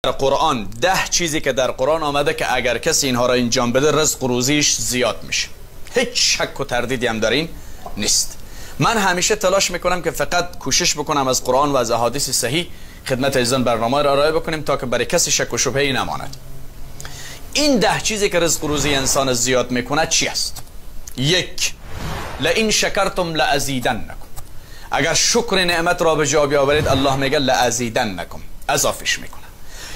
در قرآن 10 چیزی که در قرآن آمده که اگر کسی اینها را انجام بده رزق و روزیش زیاد میشه. هیچ شک و تردیدی هم در این نیست. من همیشه تلاش میکنم که فقط کوشش بکنم از قرآن و از احادیث صحیح خدمت عزیزان برنامه را ارائه بکنیم تا که برای کسی شک و شبهه‌ای نماند. این 10 چیزی که رزق و روزی انسان زیاد میکنه چی است؟ 1. لئن شکرتم لازیدنکم. اگر شکر نعمت را به جا بیاورید الله میگه لازیدنکم، اضافش میکنه.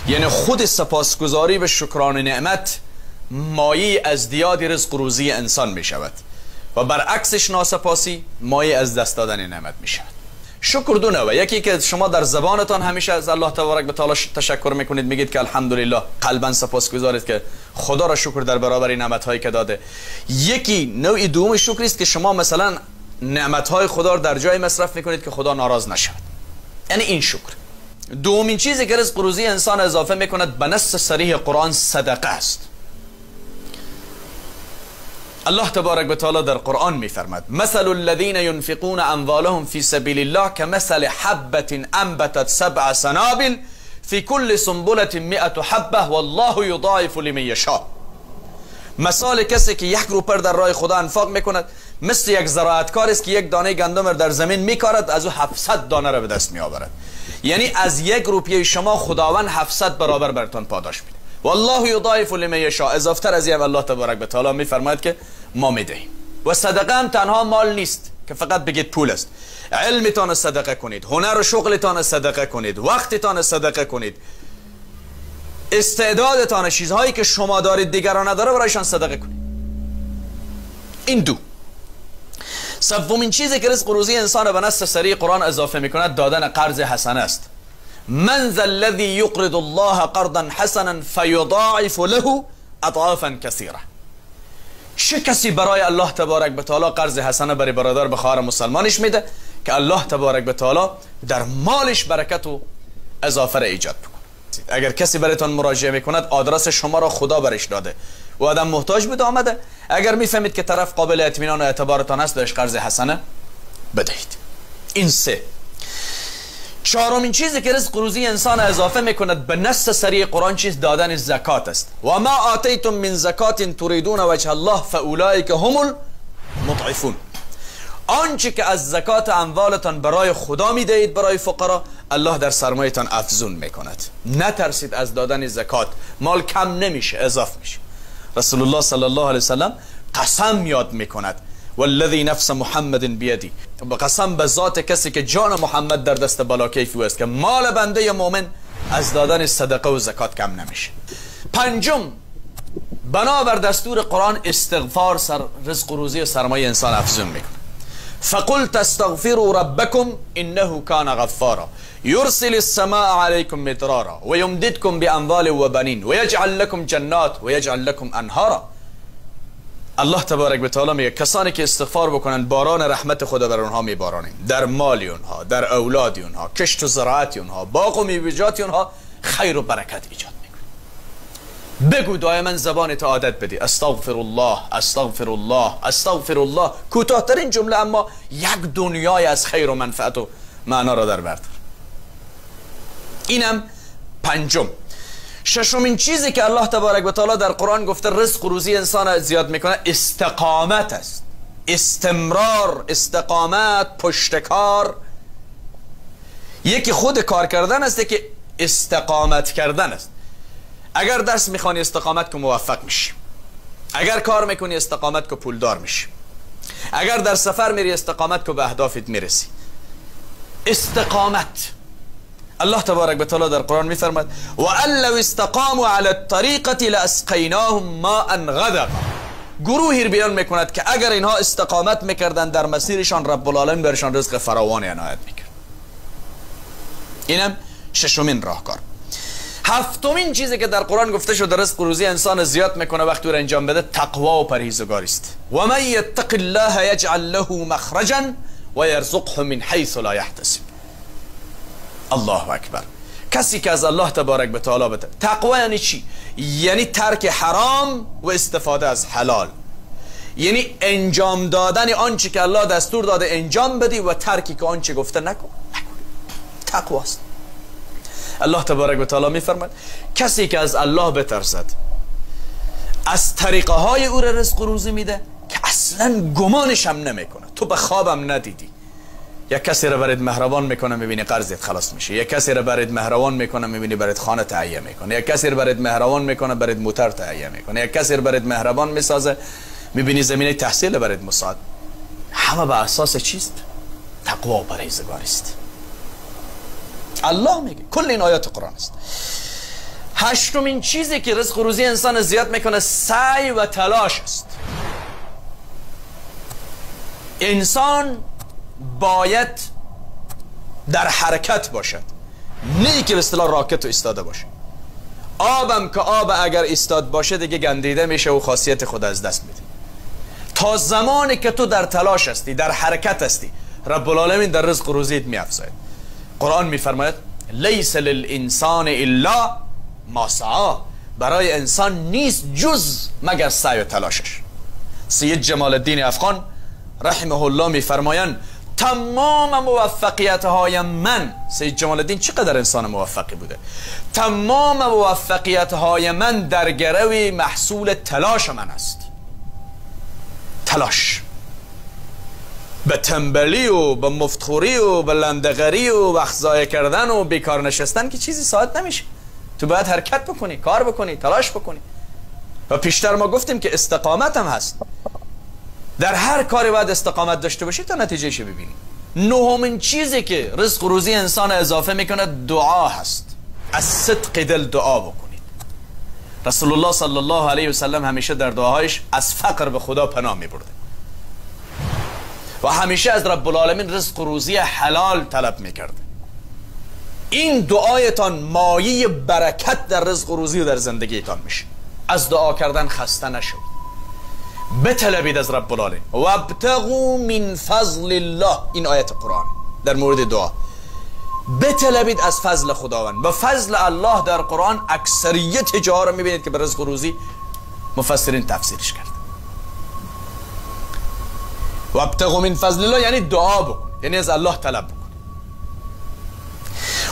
یعنی خود سپاسگزاری به شکران نعمت مایه از دیاد رزق و روزی انسان می شود و برعکسش ناسپاسی مایه از دست دادن نعمت می شود. شکر دو نوعه. یکی که شما در زبانتان همیشه از الله تبارک و تعالی تشکر میکنید، میگید که الحمدلله، قلبا سپاسگزارید که خدا را شکر در برابر نعمت هایی که داده. یکی نوع دوم شکر است که شما مثلا نعمت های خدا را در جای مصرف میکنید که خدا ناراض نشود، یعنی این شکر. دومین چیزی که رزق و روزی انسان اضافه میکند به نص صریح قرآن صدقه است. الله تبارک و تعالی در قرآن میفرماد مثل الذين ينفقون اموالهم في سبيل الله كمثل حبة انبتت 7 سنابل في كل سنبلة 100 حبة والله يضاعف لمن يشاء. مثال کسی که 1 روپر در راه خدا انفاق میکند مثل یک زراعتکار است که 1 دانه گندم در زمین میکارد، از او 700 دانه را به دست میآورد. یعنی از 1 روپیه شما خداوند 700 برابر براتون پاداش میده. والله یضاعف لمن یشاء. اضافتر از این الله تبارک و تعالی میفرماید که ما میدهیم. و صدقه هم تنها مال نیست که فقط بگید پول است. علمتان صدقه کنید، هنر و شغلتان صدقه کنید، وقتتان صدقه کنید، استعدادتان، چیزهایی که شما دارید دیگران نداره برایشان صدقه کنید. این دو. سومین چیزی که رزق و روزی انسان به نص صریح قرآن اضافه میکند دادن قرض حسنه است. من ذا الذی یقرض الله قرضا حسنا فیضاعف له اضعافا کثیره. چه کسی برای الله تبارک و تعالی قرض حسنه برای برادر به خواهر مسلمانش میده که الله تبارک و تعالی در مالش برکت و اضافه را ایجاد بکنه. اگر کسی برایتان مراجعه میکند آدرس شما را خدا برش داده و آدم محتاج بود آمده، اگر میفهمید که طرف قابل اطمینان و اعتبارتان است بهش قرض حسنه بدهید. این 3. چهارمین چیزی که رزق و روزی انسان اضافه میکند به نص صریح قرآن چیز دادن زکات است. و ما آتیتم من زکات تریدون وجه الله فاولئک هم المضعفون. آنچه که از زکات اموالتان برای خدا میدهید برای فقرا الله در سرمایتان افزون میکند. نترسید از دادن زکات، مال کم نمیشه، اضافه میشه. رسول الله صلی الله علیه وسلم قسم یاد میکند والذی نفس محمد بیدی، قسم به ذات کسی که جان محمد در دست بالاکیف است که مال بنده مؤمن از دادن صدقه و زکات کم نمیشه. 5. بنابر دستور قرآن استغفار رزق و روزی و سرمایه انسان افزون میکنه. فقلت استغفروا ربكم انه كان غفارا يرسل السماء عليكم مدرارا ويمددكم باموال وبنين ويجعل لكم جنات ويجعل لكم انهارا. الله تبارک و تعالی میگه کسانی که استغفار بکنن باران رحمت خدا بر اونها میبارانیم، در مال اونها، در اولاد اونها، کشت و زراعت اونها، باغ و میوه‌جات اونها خیر و برکت ایجاد میکنه. بگو دائما زبانت عادت بدی استغفر الله استغفر الله استغفر الله. کوتاه‌ترین جمله اما یک دنیای از خیر و منفعت و معنا را در بر داره. اینم 5. 6مین چیزی که الله تبارک و تعالی در قرآن گفته رزق و روزی انسان زیاد میکنه استقامت است. استمرار، استقامت، پشتکار. یکی خود کار کردن است، که استقامت کردن است. اگر درس میخوانی استقامت که موفق میشی، اگر کار میکنی استقامت که پولدار میشی، اگر در سفر میری استقامت که به اهدافت میرسی. استقامت. الله تبارک و تعالی در قرآن میفرماد و ان لو استقاموا علی الطریقة لاسقیناهم ماء غدقا. گروهی بیان میکند که اگر اینها استقامت میکردن در مسیرشان رب العالمین برشان رزق فراوان عنایت میکرد. اینم 6مین راهکار. 7مین چیزی که در قرآن گفته شده رزق و روزی انسان زیاد میکنه وقتی رو انجام بده تقوا و پرهیزگاری است. و من یتق الله یجعل له مخرجا و یرزقه من حیث لا یحتسب. الله اکبر. کسی که از الله تبارک به تعالی بده. تقوا یعنی چی؟ یعنی ترک حرام و استفاده از حلال. یعنی انجام دادن آنچه که الله دستور داده انجام بدی و ترکی که آنچه گفته نکن. تقوا است. الله تبارک و تعالی میفرماید کسی که از الله بترسد، از طریقه های او را رزق و روزی میده که اصلا گمانش هم نمیکنه، تو به خوابم ندیدی. یک کسی را برات مهربان میکنه میبینی قرضت خلاص میشه، یک کسی را برات مهربان میکنه میبینی برات خانه تهیه میکنه، یک کسی را برات مهربان میکنه برات موتر تهیه میکنه، یک کسی را برات مهربان میسازه میبینی زمینه تحصیل برات مساعد. همه به اساس چیست؟ تقوا و پرهیزگاری است. الله میگه، کل این آیات قرآن است. هشتمین چیزی که رزق و روزی انسان زیاد میکنه سعی و تلاش است. انسان باید در حرکت باشد، نه که به اصطلاح راکت و ایستاده باشه. آبم که آب اگر ایستاد باشه دیگه گندیده میشه و خاصیت خود از دست میده. تا زمانی که تو در تلاش هستی، در حرکت هستی، رب العالمین در رزق و روزیت میافزاید. قرآن میفرماید لیس للانسان الا ما سعی، برای انسان نیست جز مگر سعی و تلاشش. سید جمال الدین افغان رحمه الله میفرمایند تمام موفقیت های من، سید جمال الدین چقدر انسان موفقی بوده، تمام موفقیت های من در گروی محصول تلاش من است. تلاش، به تنبلی و به مفتخوری و به لندغری و وقت ضایع کردن و بیکار نشستن که چیزی ساعت نمیشه. تو باید حرکت بکنی، کار بکنی، تلاش بکنی. و پیشتر ما گفتیم که استقامت هم هست، در هر کاری باید استقامت داشته باشی تا نتیجهش ببینی. نهمین چیزی که رزق و روزی انسان اضافه میکنه دعا هست. از صدق دل دعا بکنید. رسول الله صلی الله علیه و سلم همیشه در دعاهایش از فقر به خدا پناه میبرده و همیشه از رب العالمین رزق و روزی حلال طلب میکرده. این دعایتان مایه برکت در رزق و روزی و در زندگیتان میشه. از دعا کردن خسته نشد، بطلبید از رب العالمین. وابتغوا من فضل الله، این آیت قرآن در مورد دعا. بطلبید از فضل خداوند. و فضل الله در قرآن اکثریت جاها رو میبینید که به رزق و روزی مفسرین تفسیرش کرد. وابتغوا من فضل الله یعنی دعا بکن، یعنی از الله طلب بکن.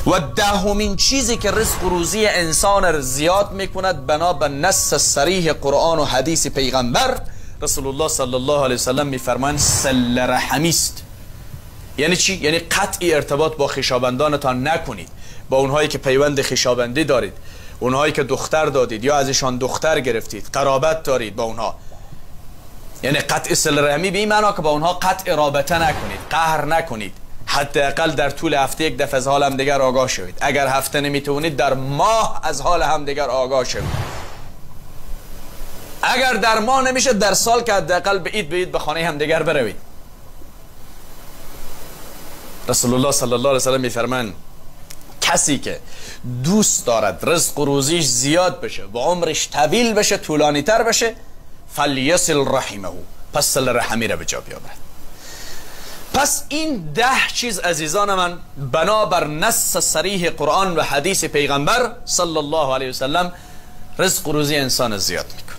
و دهمین چیزی که رزق و روزی انسان را زیاد میکند بنا به نص صریح قرآن و حدیث پیغمبر رسول الله صلی الله علیه وسلم میفرمایند صله رحمی است. یعنی چی؟ یعنی قطعی ارتباط با خویشاوندانتان نکنید، با اونهایی که پیوند خویشاوندی دارید، اونهایی که دختر دادید یا ازشان دختر گرفتید، قرابت دارید با اونها. یعنی قطع صله رحمی به این معنا که با اونها قطع رابطه نکنید، قهر نکنید. حداقل در طول هفته یک دفعه از حال هم دیگر آگاه شوید. اگر هفته نمیتونید در ماه از حال هم دیگر آگاه شوید. اگر در ماه نمیشه در سال که حداقل به عید به خانه هم دیگر بروید. رسول الله صلی الله علیه و سلم میفرمایند کسی که دوست دارد رزق و روزیش زیاد بشه و عمرش طویل بشه، طولانی تر بشه، فلیصل رحمه، پس صله رحمی را به جا بیاورد. پس این 10 چیز عزیزان من بنابر نص صریح قرآن و حدیث پیغمبر صلی الله علیه و سلم رزق و روزی انسان زیاد میکنه.